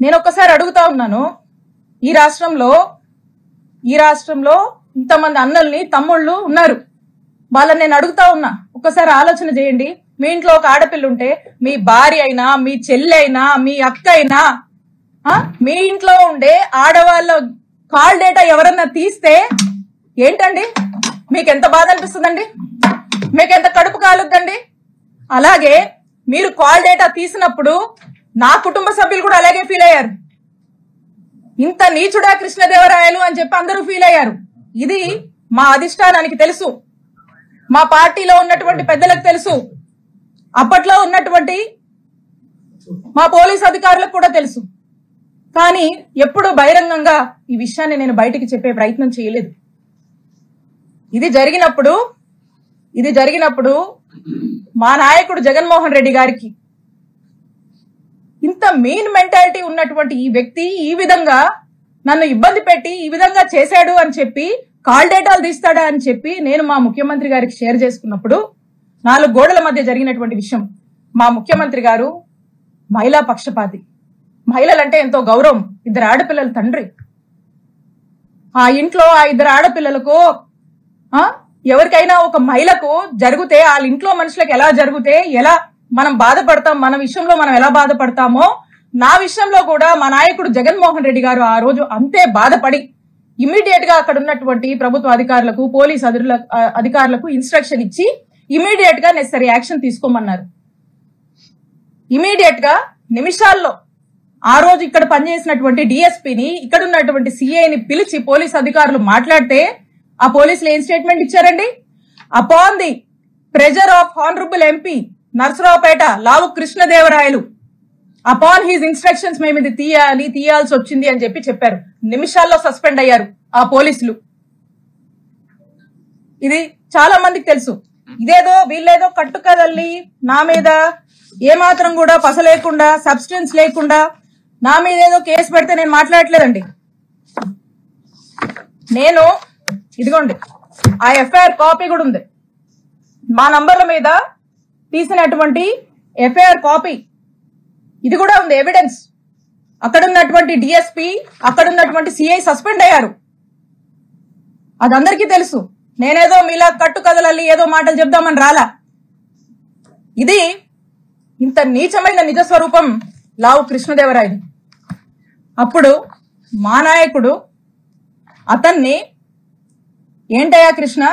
నేను ఒక్కసారి అడుగుతా ఉన్నాను, ఈ రాష్ట్రంలో ఇంతమంది అన్నల్ని తమ్ముళ్ళు ఉన్నారు, వాళ్ళని నేను అడుగుతా ఉన్నా, ఒక్కసారి ఆలోచన చేయండి. మీ ఇంట్లో ఒక ఆడపిల్ల ఉంటే మీ భార్య అయినా, మీ చెల్లి అయినా, మీ అక్క అయినా, మీ ఇంట్లో ఉండే ఆడవాళ్ళ కాల్ డేటా ఎవరన్నా తీస్తే ఏంటండి, మీకు ఎంత బాధ అనిపిస్తుందండి? మీకు ఎంత కడుపు కాలుద్దండి? అలాగే మీరు కాల్ డేటా తీసినప్పుడు నా కుటుంబ సభ్యులు కూడా అలాగే ఫీల్ అయ్యారు. ఇంత నీచుడా కృష్ణదేవరాయలు అని చెప్పి అందరూ ఫీల్ అయ్యారు. ఇది మా అధిష్టానానికి తెలుసు, మా పార్టీలో ఉన్నటువంటి పెద్దలకు తెలుసు, అప్పట్లో ఉన్నటువంటి మా పోలీస్ అధికారులకు కూడా తెలుసు. కానీ ఎప్పుడు బహిరంగంగా ఈ విషయాన్ని నేను బయటికి చెప్పే ప్రయత్నం చేయలేదు. ఇది జరిగినప్పుడు మా నాయకుడు జగన్మోహన్ రెడ్డి గారికి ఇంత మెయిన్ మెంటాలిటీ ఉన్నటువంటి ఈ వ్యక్తి ఈ విధంగా నన్ను ఇబ్బంది పెట్టి ఈ విధంగా చేశాడు అని చెప్పి, కాల్ డేటాలు తీస్తాడా అని చెప్పి నేను మా ముఖ్యమంత్రి గారికి షేర్ చేసుకున్నప్పుడు 4 గోడల మధ్య జరిగినటువంటి విషయం. మా ముఖ్యమంత్రి గారు మహిళా పక్షపాతి, మహిళలంటే ఎంతో గౌరవం, 2 ఆడపిల్లల తండ్రి. ఆ ఇంట్లో ఆ 2 ఆడపిల్లలకు ఎవరికైనా ఒక మహిళకు జరిగితే వాళ్ళ ఇంట్లో మనుషులకు ఎలా జరిగితే ఎలా మనం బాధపడతాం, మన విషయంలో మనం ఎలా బాధపడతామో నా విషయంలో కూడా మా నాయకుడు జగన్మోహన్ రెడ్డి గారు ఆ రోజు అంతే బాధపడి ఇమీడియట్ గా అక్కడ ఉన్నటువంటి ప్రభుత్వ అధికారులకు, పోలీస్ అధికారులకు ఇన్స్ట్రక్షన్ ఇచ్చి ఇమీడియట్ గా నెసరీ యాక్షన్ తీసుకోమన్నారు. ఇమీడియట్ గా నిమిషాల్లో ఆ రోజు ఇక్కడ పనిచేసినటువంటి డిఎస్పీని, ఇక్కడ ఉన్నటువంటి సిఐని పిలిచి పోలీస్ అధికారులు మాట్లాడితే ఆ పోలీసులు ఏం స్టేట్మెంట్ ఇచ్చారండి? Upon the pressure of honourable MP Narasaraopet Lavu Krishnadevarayalu, upon his instructions మేము ఇది తీయాల్సి వచ్చింది అని చెప్పారు. నిమిషాల్లో సస్పెండ్ అయ్యారు ఆ పోలీసులు. ఇది చాలా మందికి తెలుసు. ఇదేదో వీళ్ళేదో కట్టుకదల్లి నా మీద ఏమాత్రం కూడా పస లేకుండా, సబ్స్టెన్స్ లేకుండా నా మీద ఏదో కేసు పెడితే నేను మాట్లాడట్లేదండి. నేను ఇదిగోండి ఆ ఎఫ్ఐఆర్ కాపీ కూడా ఉంది, మా నంబర్ల మీద తీసినటువంటి ఎఫ్ఐఆర్ కాపీ ఇది కూడా ఉంది, ఎవిడెన్స్. అక్కడున్నటువంటి డిఎస్పీ, అక్కడున్నటువంటి సిఐ సస్పెండ్ అయ్యారు. అది అందరికీ తెలుసు. నేనేదో మీలా కట్టు కదలల్లి ఏదో మాటలు చెప్దామని రాలా. ఇది ఇంత నీచమైన నిజ స్వరూపం లావు కృష్ణదేవరాయలు. అప్పుడు మా నాయకుడు అతన్ని ఏంటయ్యా కృష్ణ,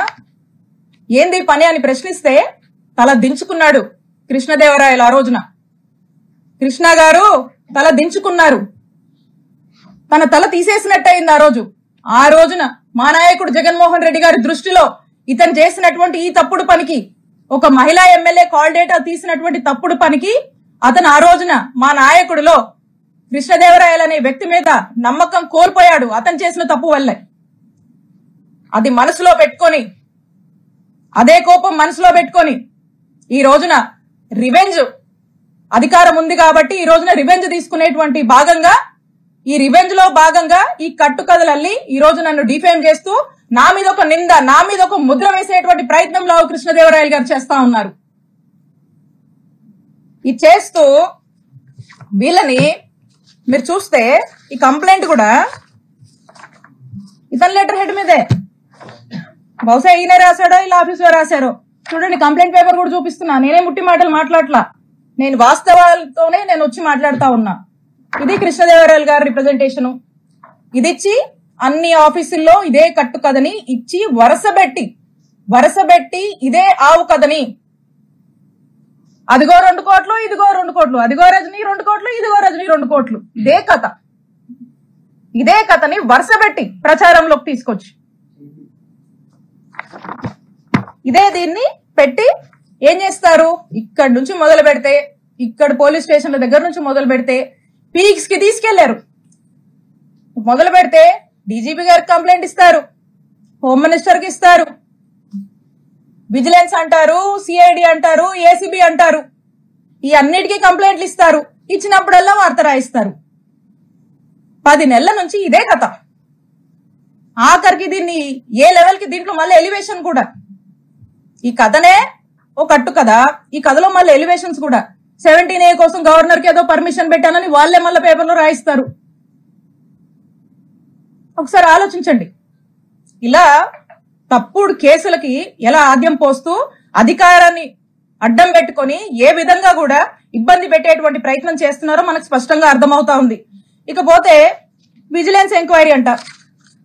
ఏంది పని అని ప్రశ్నిస్తే తల దించుకున్నాడు కృష్ణదేవరాయలు. ఆ రోజున కృష్ణ గారు తల దించుకున్నారు, తన తల తీసేసినట్టయింది. ఆ రోజున మా నాయకుడు జగన్మోహన్ రెడ్డి గారి దృష్టిలో ఇతను చేసినటువంటి ఈ తప్పుడు పనికి, ఒక మహిళా ఎమ్మెల్యే కాల్ డేటా తీసినటువంటి తప్పుడు పనికి అతను ఆ రోజున మా నాయకుడిలో కృష్ణదేవరాయలు అనే వ్యక్తి మీద నమ్మకం కోల్పోయాడు, అతను చేసిన తప్పు వల్లే. అది మనసులో పెట్టుకొని, అదే కోపం మనసులో పెట్టుకొని ఈ రోజున రివెంజ్, అధికారం ఉంది కాబట్టి ఈ రోజున రివెంజ్ తీసుకునేటువంటి భాగంగా, ఈ రివెంజ్ లో భాగంగా ఈ కట్టుకథలల్లి ఈ రోజు నన్ను డిఫేమ్ చేస్తూ నా మీద ఒక నింద, నా మీద ఒక ముద్ర వేసేటువంటి ప్రయత్నం లావు కృష్ణదేవరాయలు గారు చేస్తా ఉన్నారు. ఇది చేస్తూ వీళ్ళని మీరు చూస్తే ఈ కంప్లైంట్ కూడా ఇతని లెటర్ హెడ్ మీదే, బహుశా ఈయనే రాశాడో ఇలా ఆఫీసులో రాశారో చూడండి. కంప్లైంట్ పేపర్ కూడా చూపిస్తున్నా, నేనే ముట్టి మాటలు మాట్లాడలా, నేను వాస్తవాలతోనే నేను వచ్చి మాట్లాడుతా ఉన్నా. ఇది కృష్ణదేవరాయలు గారి రిప్రజెంటేషను. ఇది ఇచ్చి అన్ని ఆఫీసుల్లో ఇదే కట్టు కథని ఇచ్చి వరసబెట్టి ఇదే ఆవు కథని, అదిగో 2 కోట్లు, ఇదిగో 2 కోట్లు, అదిగో రజనీ 2 కోట్లు, ఇదిగో రజనీ 2 కోట్లు, ఇదే కథని వరుసబెట్టి ప్రచారంలోకి తీసుకొచ్చి దీన్ని పెట్టి ఏం చేస్తారు? ఇక్కడి నుంచి మొదలు పెడితే, ఇక్కడ పోలీస్ స్టేషన్ల దగ్గర నుంచి మొదలు పెడితే పీక్స్ కి తీసుకెళ్లారు. మొదలు పెడితే డీజీపీ గారికి కంప్లైంట్ ఇస్తారు, హోమ్ మినిస్టర్ కి ఇస్తారు, విజిలెన్స్ అంటారు, సిఐడి అంటారు, ఏసీబీ అంటారు, ఈ అన్నిటికీ కంప్లైంట్లు ఇస్తారు. ఇచ్చినప్పుడల్లా వార్త రాయిస్తారు. 10 నెలల నుంచి ఇదే కథ. ఆఖరికి దీన్ని ఏ లెవెల్ కి, దీంట్లో మళ్ళీ ఎలివేషన్ కూడా, ఈ కథనే ఓ కట్టు కదా, ఈ కథలో మళ్ళీ ఎలివేషన్స్ కూడా. 17A కోసం గవర్నర్ కి ఏదో పర్మిషన్ పెట్టానని వాళ్ళే మళ్ళీ పేపర్లో రాయిస్తారు. ఒకసారి ఆలోచించండి. ఇలా తప్పుడు కేసులకి ఎలా ఆద్యం పోస్తూ అధికారాన్ని అడ్డం పెట్టుకొని ఏ విధంగా కూడా ఇబ్బంది పెట్టేటువంటి ప్రయత్నం చేస్తున్నారో మనకు స్పష్టంగా అర్థమవుతా ఉంది. ఇకపోతే విజిలెన్స్ ఎంక్వైరీ అంట,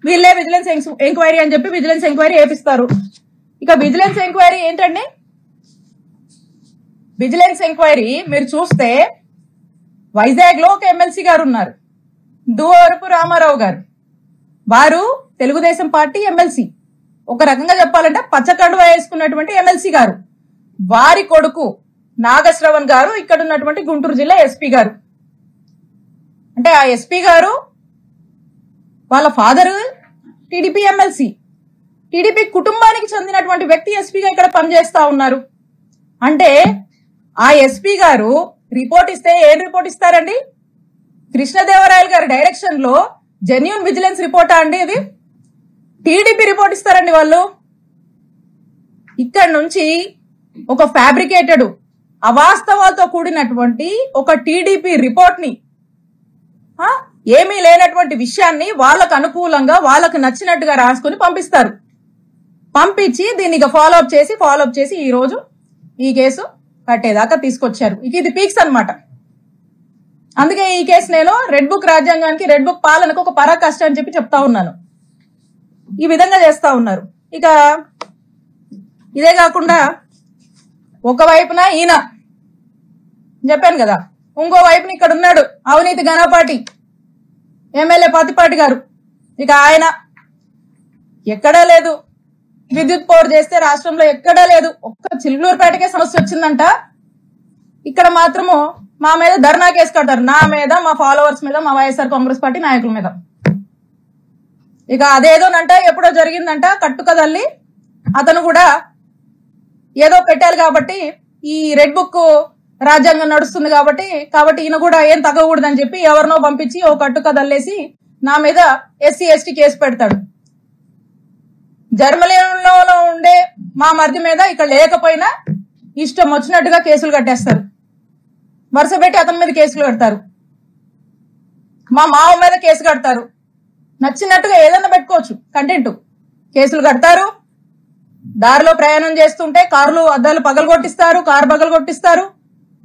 వీళ్ళే విజిలెన్స్ ఎంక్వైరీ అని చెప్పి విజిలెన్స్ ఎంక్వైరీ వేపిస్తారు. ఇక విజిలెన్స్ ఎంక్వైరీ ఏంటండి? విజిలెన్స్ ఎంక్వైరీ మీరు చూస్తే వైజాగ్ లో ఒక ఎమ్మెల్సీ గారు ఉన్నారు, దువ్వూరపు రామారావు గారు. వారు తెలుగుదేశం పార్టీ ఎమ్మెల్సీ, ఒక రకంగా చెప్పాలంటే పచ్చకండువా వేసుకున్నటువంటి ఎమ్మెల్సీ గారు. వారి కొడుకు నాగశ్రవణ్ గారు ఇక్కడ ఉన్నటువంటి గుంటూరు జిల్లా ఎస్పీ గారు. అంటే ఆ ఎస్పీ గారు వాళ్ళ ఫాదర్ టీడీపీ ఎమ్మెల్సీ, టీడీపీ కుటుంబానికి చెందినటువంటి వ్యక్తి ఎస్పీగా ఇక్కడ పనిచేస్తా ఉన్నారు. అంటే ఆ ఎస్పీ గారు రిపోర్ట్ ఇస్తే ఏం రిపోర్ట్ ఇస్తారండి? కృష్ణదేవరాయలు గారి డైరెక్షన్ లో జెన్యూన్ విజిలెన్స్ రిపోర్టా అండి ఇది? టీడీపీ రిపోర్ట్ ఇస్తారండి వాళ్ళు. ఇక్కడ నుంచి ఒక ఫ్యాబ్రికేటెడ్ అవాస్తవాలతో కూడినటువంటి ఒక టీడీపీ రిపోర్ట్ ని, ఏమీ లేనటువంటి విషయాన్ని వాళ్ళకు అనుకూలంగా వాళ్ళకు నచ్చినట్టుగా రాసుకుని పంపిస్తారు. పంపించి దీన్ని ఫాలోఅప్ చేసి ఈ రోజు ఈ కేసు కట్టేదాకా తీసుకొచ్చారు. ఇక ఇది పీక్స్ అన్నమాట. అందుకే ఈ కేసు నేను రెడ్ బుక్ రాజ్యాంగానికి, రెడ్ బుక్ పాలనకు ఒక పరాకాష్ట అని చెప్పి చెప్తా ఉన్నాను. ఈ విధంగా చేస్తా ఉన్నారు. ఇక ఇదే కాకుండా ఒకవైపున ఈయన చెప్పాను కదా, ఇంకో వైపున ఇక్కడ ఉన్నాడు అవినీతి ఘనపాటి ఎమ్మెల్యే పతిపాటి గారు. ఇక ఆయన ఎక్కడా లేదు, విద్యుత్ పవర్ చేస్తే రాష్ట్రంలో ఎక్కడా లేదు. ఒక్క చిలుకూరుపేటకే సమస్య వచ్చిందంట. ఇక్కడ మాత్రము మా మీద ధర్నా కేసు కడతారు, నా మీద, మా ఫాలోవర్స్ మీద, మా వైఎస్ఆర్ కాంగ్రెస్ పార్టీ నాయకుల మీద. ఇక అదేదోనంట ఎప్పుడో జరిగిందంట కట్టుకదల్లి అతను కూడా ఏదో పెట్టాలి కాబట్టి ఈ రెడ్ బుక్ రాజ్యాంగం నడుస్తుంది కాబట్టి ఈయన కూడా ఏం తగ్గకూడదని చెప్పి ఎవరినో పంపించి ఓ కట్టుకదల్లేసి నా మీద ఎస్సీ ఎస్టీ కేసు పెడతాడు. జర్మనీలో ఉండే మా మరిది మీద ఇక్కడ లేకపోయినా ఇష్టం వచ్చినట్టుగా కేసులు కట్టేస్తారు. వరుస పెట్టి అతని మీద కేసులు కడతారు, మా మావ మీద కేసు కడతారు. నచ్చినట్టుగా ఏదన్నా పెట్టుకోవచ్చు కంటెంట్. కేసులు కడతారు, దారిలో ప్రయాణం చేస్తుంటే కార్లు అద్దాలు పగలగొట్టిస్తారు, కారు పగలగొట్టిస్తారు,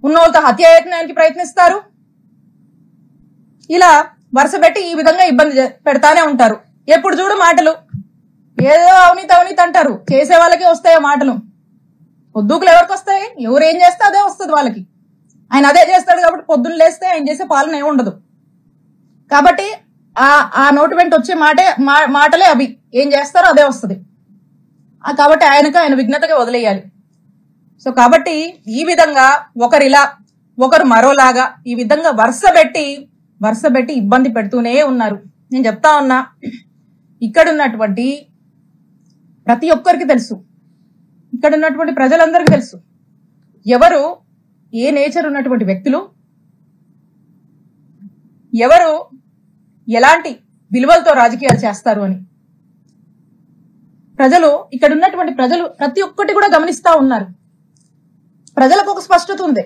ఉన్నోళ్ళతో హత్యాయత్నానికి ప్రయత్నిస్తారు. ఇలా వరుస పెట్టి ఈ విధంగా ఇబ్బంది పెడతానే ఉంటారు. ఎప్పుడు చూడు మాటలు, ఏదో అవినీతి అంటారు. చేసే వాళ్ళకే వస్తాయో మాటలు, పొద్దుకులు ఎవరికి వస్తాయి? ఎవరు ఏం చేస్తే అదే వస్తుంది వాళ్ళకి. ఆయన అదే చేస్తాడు కాబట్టి పొద్దున్న లేస్తే ఆయన చేసే పాలన ఏమి ఉండదు. కాబట్టి ఆ నోటి వెంట వచ్చే మాటలే అవి, ఏం చేస్తారో అదే వస్తుంది. కాబట్టి ఆయన విఘ్నతగా వదిలేయాలి. సో కాబట్టి ఈ విధంగా ఒకరిలా ఒకరు మరోలాగా ఈ విధంగా వరుస పెట్టి ఇబ్బంది పెడుతూనే ఉన్నారు. నేను చెప్తా ఉన్నా, ఇక్కడ ఉన్నటువంటి ప్రతి ఒక్కరికి తెలుసు, ఇక్కడ ఉన్నటువంటి ప్రజలందరికీ తెలుసు ఎవరు ఏ నేచర్ ఉన్నటువంటి వ్యక్తులు, ఎవరు ఎలాంటి విలువలతో రాజకీయాలు చేస్తారు అని. ప్రజలు, ఇక్కడ ఉన్నటువంటి ప్రజలు ప్రతి ఒక్కటి కూడా గమనిస్తా ఉన్నారు. ప్రజలకు ఒక స్పష్టత ఉంది,